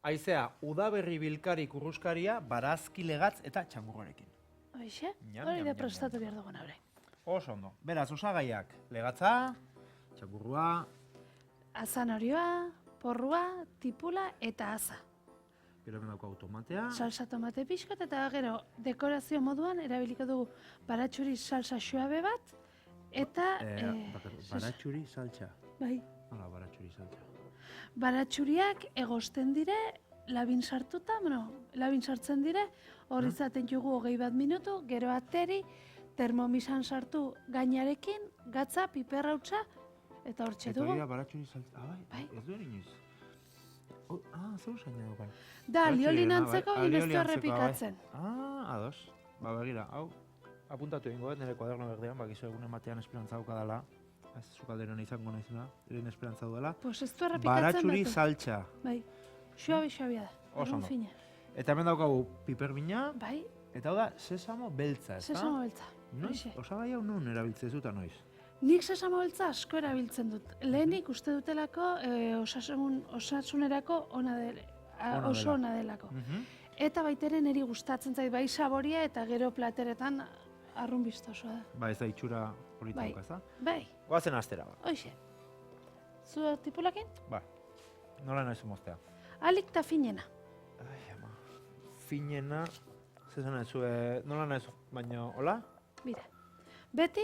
Aizea, udaberri bilkari kurruskaria, barazki legatz eta txangurrorekin. Hoxe, Ñam, hori ñam, da ñam, prestatu behar dugun abre. Oso ondo. Beraz, osagaiak, legatza, txangurrua, Azanorioa, porrua, tipula eta aza. gero hemen daukagu tomatea, Salsa tomate pixkat eta gero dekorazio moduan erabiliko dugu baratxuri salsa suabe bat eta... baratxuri saltxa. Bai, Hala, baratxuri saltxa. baratxuriak egosten dire, labin sartuta, labin sartzen dire, hor izaten jugu 21 minutu, gero ateri, termomisan sartu gainarekin, gatza, piperrautza, eta hor Eta hori dugu. da baratxuri saltxa. Bai. Ez du inoiz. Zer usaina dukan? Da, liolin antzeko, bai. inbeztu errepikatzen. Ados. Ba, begira, hau, apuntatu egingo, nire kuaderno berdean, bakizu egun ematean esperantza daukadala. Ez zukalderen izango naizena, lehen esperantza duela. Pues ez du errepikatzen Baratxuri batu. saltxa. Bai, suabe da. Oso Errun ondo. fina. Eta hemen daukagu piperbina, Bai, eta hau da sesamo beltza, ezta? sesamo beltza. Noiz? Hoxe. Osagai hau nun erabiltzen zuta noiz? Nik sesamo beltza asko erabiltzen dut. Lehenik uste dutelako osasunerako oso ona delako. Eta baitere niri gustatzen zait bai saboria eta gero plateretan arrun bistosoa da. Ba, ez da itxura polita Bai. dauka, ezta? Bai, Goazen astera, ba. hoxe. Zu tipulakin? Ba, nola nahi moztea? Alik ta finena. Ai, ama, finena, zesan nahi zue, nola nahi baina, hola? Bira, beti,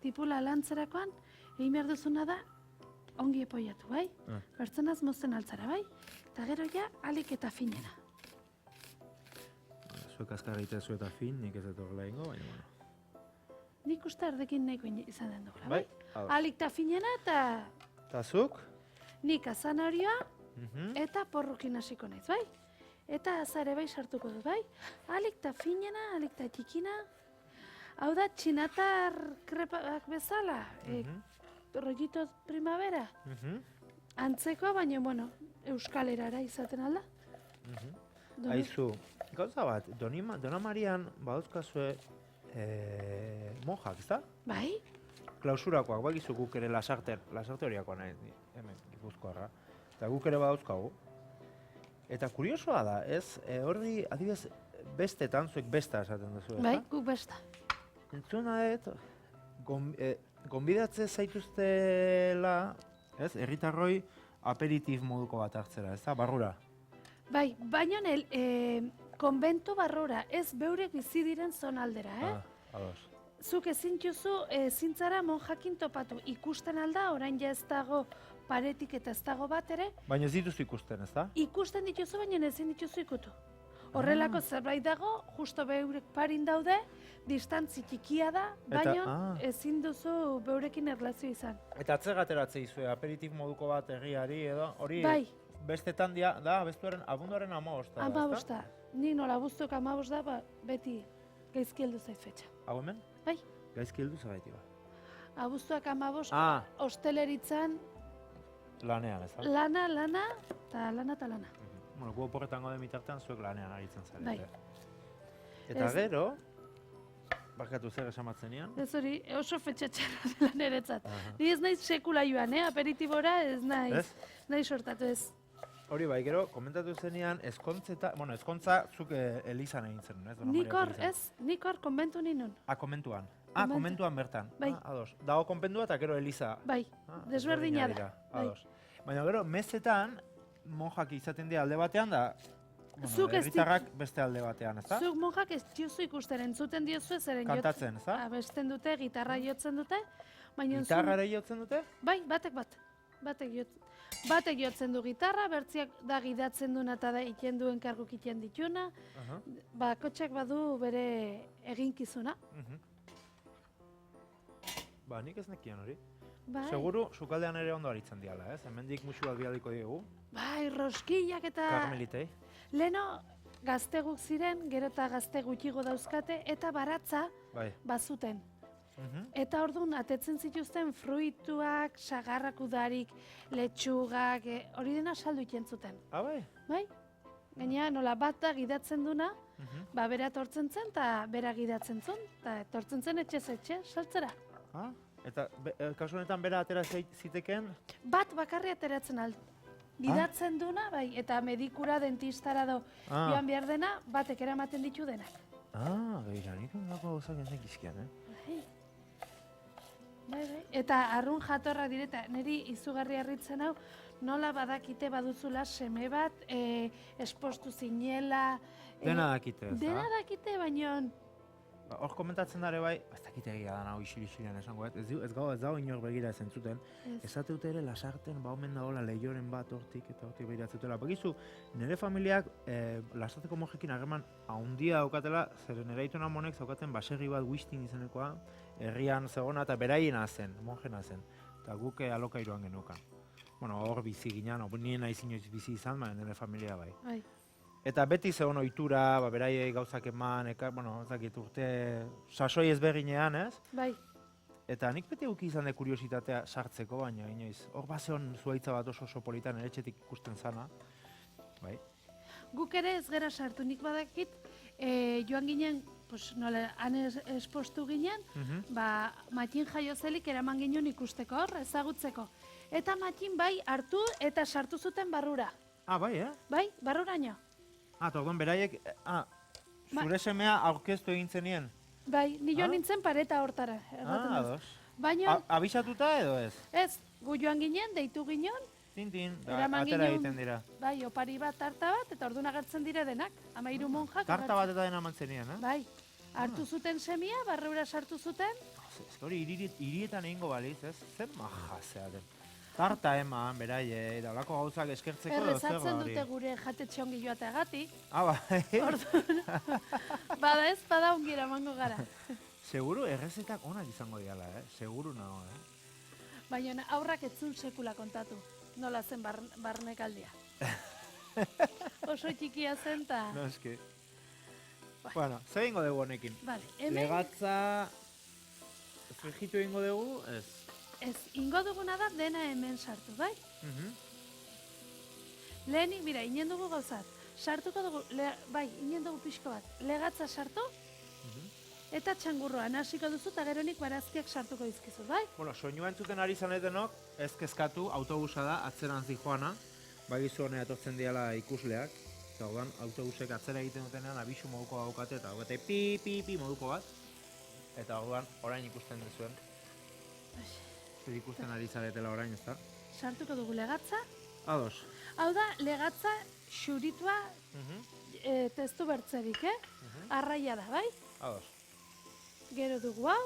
tipula lantzerakoan, egin behar duzuna da, ongi epoiatu, bai? Bertzenaz mozten altzara, bai? Eta gero ja, alik eta finena. Zuek azkar egite zu eta fin, nik ez dut horrela ingo, baina, bueno. Nik uste ardekin nahiko izan den dugula, bai? Ados. Alik ta finena eta Eta zuk? nik azanarioa Mhm. eta porrukin hasiko naiz, bai? Eta azare bai sartuko dut, bai? Alik ta finena, alik ta txikina. Hau da, txinatar krepak bezala, rollitos primavera. Antzekoa, baina, bueno, euskalerara izaten alda. Aizu, gauza bat, Dona Marian badauzkazue monjak, ezta? Bai? Klausurakoak, bakizu guk ere lasarte horiakoa nahi, hemen, Gipuzkoarra. Eta guk ere badauzkagu. Eta kuriosoa da, ez? Horri, adibidez, bestetan, zuek besta esaten duzu, ezta? Bai, guk besta. Entzuna dut, gonbidatze zaituztela, ez? Herritarroi aperitif moduko bat hartzera, ezta? Barrura. Bai, baina konbentu barrora, ez beurek bizi diren zonaldera, Ados. Zuk ezin zara monjakin topatu. Ikusten alda, orain ja ez dago paretik eta ez dago bat ere, Baina ez dituzu ikusten, ezta? ikusten dituzu, baina ezin dituzu ikutu. Horrelako zerbait dago, justo beurek parin daude, distantzi txikia da, baina ezin duzu beurekin erlazio izan. Eta atzegateratzea izue, aperitif moduko bat herriari edo, hori Bai. bestetan da, abunduaren 15 da, ezta? 15. Ni nola abuztuak 15 da, ba, beti gaizki heldu zait fetxa. Hau hemen? Bai, Gaizki heldu zagaiti ba. abuztuak 15, Ah. hosteleritzan Lanean, ezta? lana, eta lana. Bueno, gu oporretan gaude mitartean zuek lanean aritzen zarete. Bai. Eta Ez- gero, barkatu zer esamatzen nian? Ez hori, oso fetxatxera dela niretzat. Ni ez naiz sekula joan, aperitibora ez naiz. Ez? Naiz sortatu ez. Hori bai, gero, komentatu zenean, ezkontza zuk elizan egin zen, ez? Dona Nik Mariako hor, elizan. ez, nik hor konbentu ninun. Komentuan. Komentu. Komentuan bertan. Bai. Ados. Dago konpentua eta gero eliza. Bai, desberdina da. dira. Bai. Ados. Baina gero, mezetan, monjak izaten dira alde batean da, Zuk ez herritarrak beste alde batean, ezta? Zuk monjak ez diozu ikusten, entzuten diozu zeren Kantatzen, ezta? abesten dute, gitarra jotzen dute, baina Gitarra ere jotzen dute? Bai, batek bat. Batek jotzen du gitarra, bertziak da gidatzen duena eta da iten duen karguk iten dituna. Bakotxak badu bere eginkizuna. Ba, nik ez nekian hori. Bai, Seguru, sukaldean ere ondo aritzen diala, ez? Hemendik musu bat bialiko diegu, bai, roskillak eta... karmelitei. Leno, gazteguk ziren, gero eta gazte gutxigo dauzkate, eta baratza Bai. bazuten. Eta orduan, atetzen zituzten fruituak, sagarrak udarik, letxugak, hori dena saldu iten zuten. Bai? Bai? Gaina nola bat da gidatzen duna, ba bera etortzen zen, eta bera gidatzen zuen, eta etortzen zen etxez etxe, saltzera. Eta kasu honetan bera atera ziteken, Bat bakarri ateratzen gidatzen duna, bai, eta medikura, dentistara do Ah. joan behar dena, batek eramaten ditu denak. Begira, nik ondako gauzak ez nekizkian, Bai. Bai. Eta arrun jatorra direta, niri izugarri harritzen hau, nola badakite baduzula seme bat, espostu zinela... Dena dakite, ez Dena da? dakite, baino... Hor komentatzen dare bai, ez dakite egia da nahu isil-isilian esango, ez dago inor begira ez entzuten. Esate dute ere lasarten, omen da hola lehioren bat hortik eta hortik begiratzutela. Begizu, nire familiak lasarteko mojekin harreman haundia daukatela, zeren nire aitona monek zaukaten baserri bat Wisting izenekoa, herrian zegona eta beraiena zen, monjena zen. Eta guk alokairuan genukan. Bueno, hor bizi ginen, nien naiz inoiz bizi izan, baina nire familia bai. Bai. Eta beti zegoen ohitura, beraiei gauzak eman, ez dakit urte sasoi ezberdinean, ez? Bai. Eta nik beti eduki izan de kuriositatea sartzeko, baina inoiz. Hor bazeon zuhaitza bat oso politan ere etxetik ikusten zana. Bai. Guk ere ez gera sartu, nik badakit, joan ginen, pues, nola, han espostu ginen, ba, Matin jaio zelik eraman ginen ikusteko hor, ezagutzeko. Eta Matin bai hartu eta sartu zuten barrura. Bai, Bai, barruraino. Eta orduan beraiek, zure semea aurkeztu egin zenien. Bai, ni joan nintzen pareta hortara. Ados. Baina, Abisatuta edo ez? ez, gu joan ginen, deitu ginen, Tintin, eraman atera ginen, egiten dira. bai, opari bat, tarta bat, eta orduan agertzen dire denak, 13 monjak. Tarta bat eta dena mantzenien, eh? Bai, hartu zuten semia, barrura sartu zuten, Ez hori hirietan egingo baliz, ez? Zer maja zeaten. Tarta eman, beraiei, da olako gauzak eskertzeko edo zer errezatzen hori. dute gure jatetxe ongi joateagatik. Bai. Orduan, bada ez, bada ongi eramango gara. Seguru errezetak onak izango diala, Seguru nago, Baina aurrak etzun sekula kontatu, nola zen barnekaldia. Oso txikia zen ta... No, eski. Bueno, zer egingo dugu honekin? Vale, hemen... Legatza... Frijitu egingo dugu, ez? Ez, ingo duguna da dena hemen sartu, bai? Lehenik, bira, inen dugu gauzat. Sartuko dugu, bai, inen dugu pixko bat. Legatza sartu, eta txangurroan hasiko duzu, eta geronik barazkiak sartuko dizkizu, bai? Bueno, soinua entzuten ari zanetenok, ez kezkatu, autobusa da, atzeran zijoana. Bagizu honea etortzen diala ikusleak. Eta orduan, autobusek atzera egiten dutenean abisu moduko daukate, eta daukate pi moduko bat. Eta orduan, orain ikusten duzuen. Zer ikusten ari zaretela orain, ez da? Sartuko dugu legatza. Ados. Hau da, legatza xuritua testu bertzerik, Arraia da, bai? Ados. Gero dugu hau,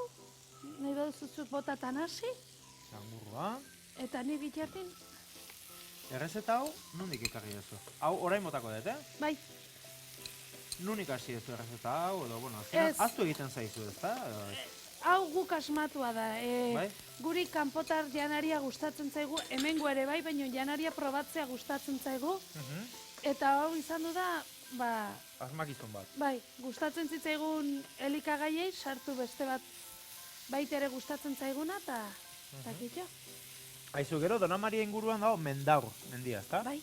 nahi baduzuzuk botatan hasi, Txangurroa. eta ni bitartin, Errezeta hau, nondik ekarri duzu? Hau orain botako dut, bai, Nunik hasi duzu errezeta hau, edo, bueno, azkenan, Ez. aztu egiten zaizu, ez da? hau guk asmatua da. Bai? Guri kanpotar janaria gustatzen zaigu, hemengo ere bai, baina janaria probatzea gustatzen zaigu, eta hau izan du da, ba, Asmakizun bat. bai, gustatzen zitzaigun elikagaiei sartu beste bat baita ere gustatzen zaiguna, eta dakitxo, Aizu, gero, Dona Maria inguruan dago Mendaur, mendia, ezta? bai,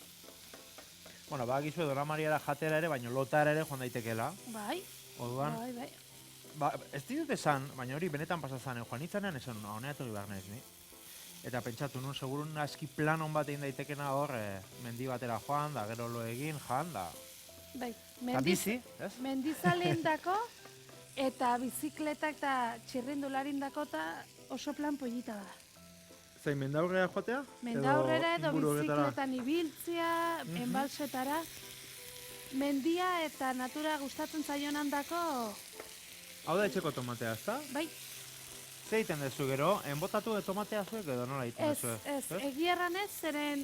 Bueno, badakizue Dona Mariara jatera ere, baina lotara ere joan daitekeela. bai, Orduan, bai, ez ditut esan, baina hori benetan pasatzen, joan itzanean esan, honea etorri behar naiz, ni. Eta pentsatu nun, segurun aski plan hon bat egin daitekena hor, mendi batera joan, da gero lo egin, jan, da... bai. Eta bizi, ez? Mendizaleen eta bizikletak eta txirrindularin eta oso plan pollita da. Zein, mendaurrera joatea? Mendaurrera edo inguru horretara? bizikletan ibiltzea, enbalsetara. Mendia eta natura gustatzen zaion handako, Hau da etxeko tomatea, ezta? bai, Ze egiten duzu gero, enbotatu tomatea zuek edo nola egiten ez, duzu? egia erran ez, zeren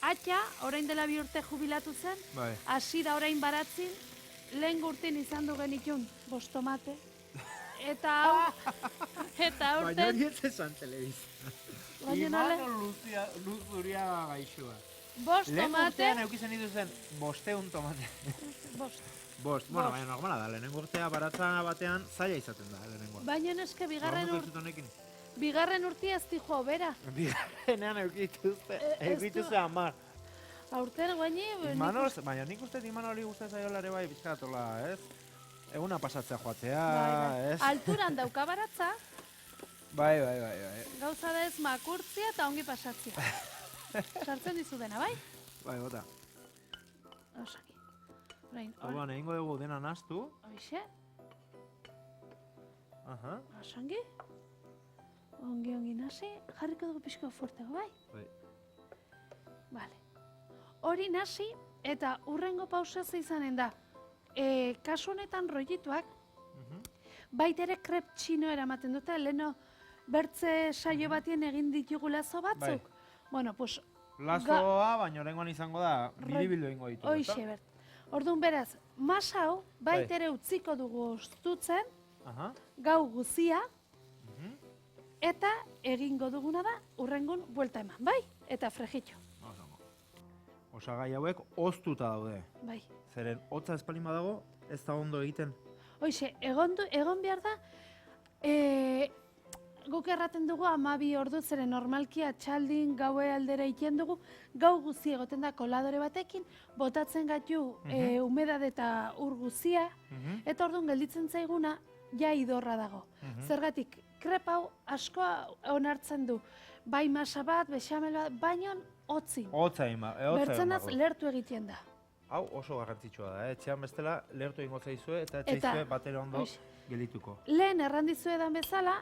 atxa, orain dela 2 urte jubilatu zen, Bai. hasi da orain baratzin, lehen urtin izan du genitun, 5 tomate. Eta hau, eta Baina aurten, hori ez esan telebizia. baina nola, Luzuria gaixua. 5 Lehen tomate, urtean eukizen dituzen 500 tomate. 5. Bueno, baina normala da, lehenengo urtea baratza batean zaila izaten da, lehenengoa. Baina neske Honekin. bigarren urtia ez dijo bera. Bigarrenean eukituzte, eukituzte 10. Aurten guaini, Imanos, baina nik uste Imanoli gustatzen zaiolare bai bizkatola, ez? Eguna pasatzea joatea, ez? alturan dauka baratza, Bai. gauza da ez makurtzia eta ongi pasatzia. Sartzen dizu dena, bai? Bai, bota. Osaki. Orain, Orduan, egingo dugu dena nahastu. hoixe, Aha. osongi. Ongi nasi, jarriko dugu pixko fuertego, bai? Bai. Vale. Hori nasi, eta urrengo pausa ze izanen da. Kasu honetan rollituak, baita ere krep txino eramaten dute, leheno bertze saio batien egin ditugu lazo batzuk. Bueno, pues... Lazoa, baina oraingoan izango da, biribildu egingo ditu. Hoixe, bert. Orduan beraz, masa hau, baita ere utziko dugu ostutzen, Aha. gau guzia, eta egingo duguna da, urrengun buelta eman, bai? Eta frejitxo, Osagai hauek oztuta daude. bai. Zeren, hotza espalin badago, ez da ondo egiten. Hoixe, egon behar da, guk erraten dugu 12 ordu, zeren normalki atxaldin gaue aldera iten dugu, gau guzi egoten da koladore batekin, botatzen gaitu humedade eta ur guzia, eta orduan gelditzen zaiguna, ja idorra dago. Zergatik, krep hau asko onartzen du, bai masa bat, bexamel bat, baino hotzi. Hotza egin Bertzenaz lertu egiten da. Hau oso garrantzitsua da, etxean bestela lertu egingo zaizue eta etxaizue batera ondo geldituko. Lehen errandizue edan bezala,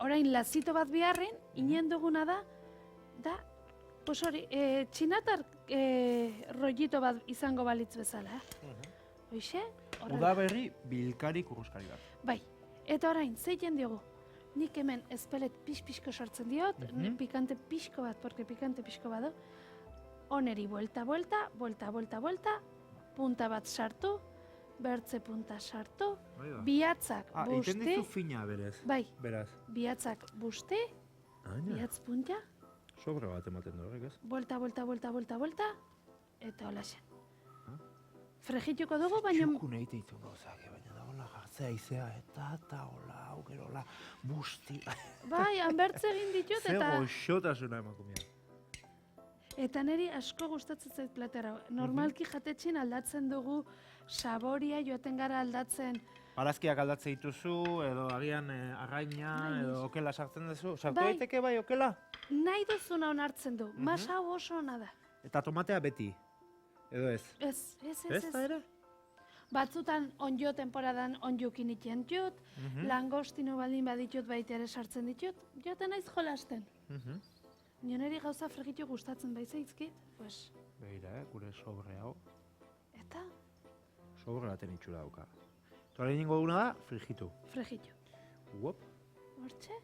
orain lazito bat biharrin, inen duguna da, pues hori, txinatar rollito bat izango balitz bezala, Hoixe? Udaberri bilkari kurruskari bat. Bai, eta orain, zeiten diogu, nik hemen ezpelet pixko sartzen diot, pikante pixko bat, porque pikante pixko bat du, oneri buelta, punta bat sartu, bertze punta sartu, bihatzak busti. Iten dizu fina berez. Bai, Beraz. bihatzak busti, bihatz punta, Sobra bat ematen du horrek ez? buelta, eta hola xen. Frejituko dugu, baina... Txukun egite ditu gauzak, baina da hola jartzea izea, eta hola, augerola, busti. Bai, hanbertze egin ditut, eta... Zer goxotasuna emakumea. Eta niri asko gustatzen zait platera. Normalki jatetxin aldatzen dugu, saboria joaten gara aldatzen. Barazkiak aldatzen dituzu, edo agian arraina, edo okela sartzen duzu. Sartu Bai. daiteke bai okela? Nahi duzuna onartzen du, masa hau oso ona da. Eta tomatea beti, edo ez? Ez. da ere? Batzutan onjo temporadan onjukin iten dut, langostino baldin baditut baita ere sartzen ditut, joaten naiz jolasten. Nioneri gauza fregitu gustatzen baizaizkit, pues... Begira, gure sobre hau. Eta? Sobre baten itxura dauka. Eta hori ningo duguna da, frigitu. Fregitu. Uop. Hortxe?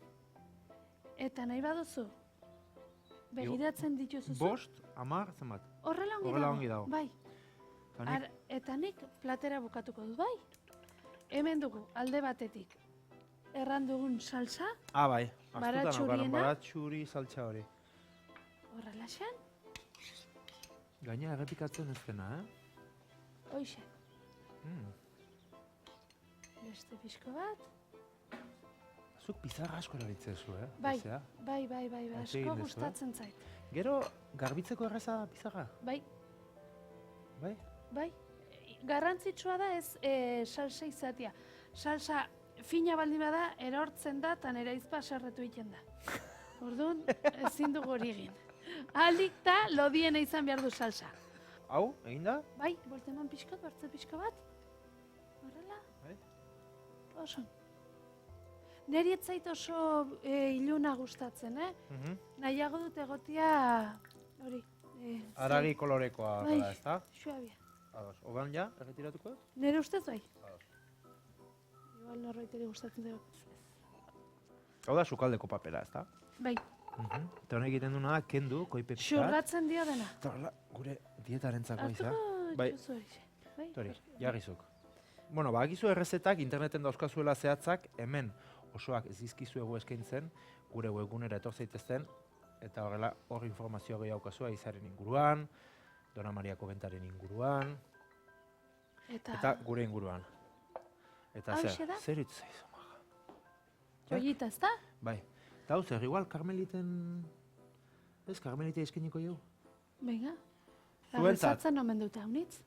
Eta nahi baduzu? Begiratzen dituzu zu? 5, 10, zenbat? Horrela ongi dago. Bai. Eta nik Eta nik platera bukatuko dut, bai? Hemen dugu, alde batetik. Erran dugun salsa, bai. Astutan baratxuriena. baratxuri saltxa hori. horrela xan, Gaina errepikatzen ez dena, hoixe. Beste pixko bat. Zuk pizarra asko erabiltzen zu, Bai, Bizea. bai, Atsegin asko duzu, gustatzen zait. Gero, garbitzeko erraza da pizarra? Bai, Bai? garrantzitsua da ez salsa izatea. Salsa fina baldin bada, erortzen da, eta nera izpa sarretu egiten da. Orduan, ezin dugu hori egin. Ahalik da, lodiena izan behar du salsa. Hau, egin da? Bai, bolteman pixkot, bertze pixko bat. Horrela? Bai. Oso. Neri ez zait oso iluna gustatzen, Nahiago dut egotia, hori. Haragi kolorekoa Bai. da, ezta? Suabia. Ados. Ogan ja, erretiratuko dut? Nere ustez bai? Ados. Igual norbaiteri gustatzen dugu. Hau da sukaldeko papera, ezta? Bai, Eta honek egiten duna da, kendu, koipe pixkat. xurgatzen dio dena. Eta horrela, gure dietarentzako izan. Hartuko Bai. dituzu horixe. Bai, Hori, jarrizuk. Bueno, badakizu errezetak interneten dauzkazuela zehatzak, hemen osoak ez dizkizuegu eskaintzen, gure webgunera etor zaitezten, eta horrela hor informazioa gehiago kasua izaren inguruan, Dona Mariako bentaren inguruan, eta gure inguruan. Eta Hauxe da? zer hitz zaizu, maja. Rollita, ezta? Bai, eta hau zer, igual Karmeliten, ez, Karmelite eskainiko jau? Venga. Zuentzat. Arrezatzen omen dute haunitz.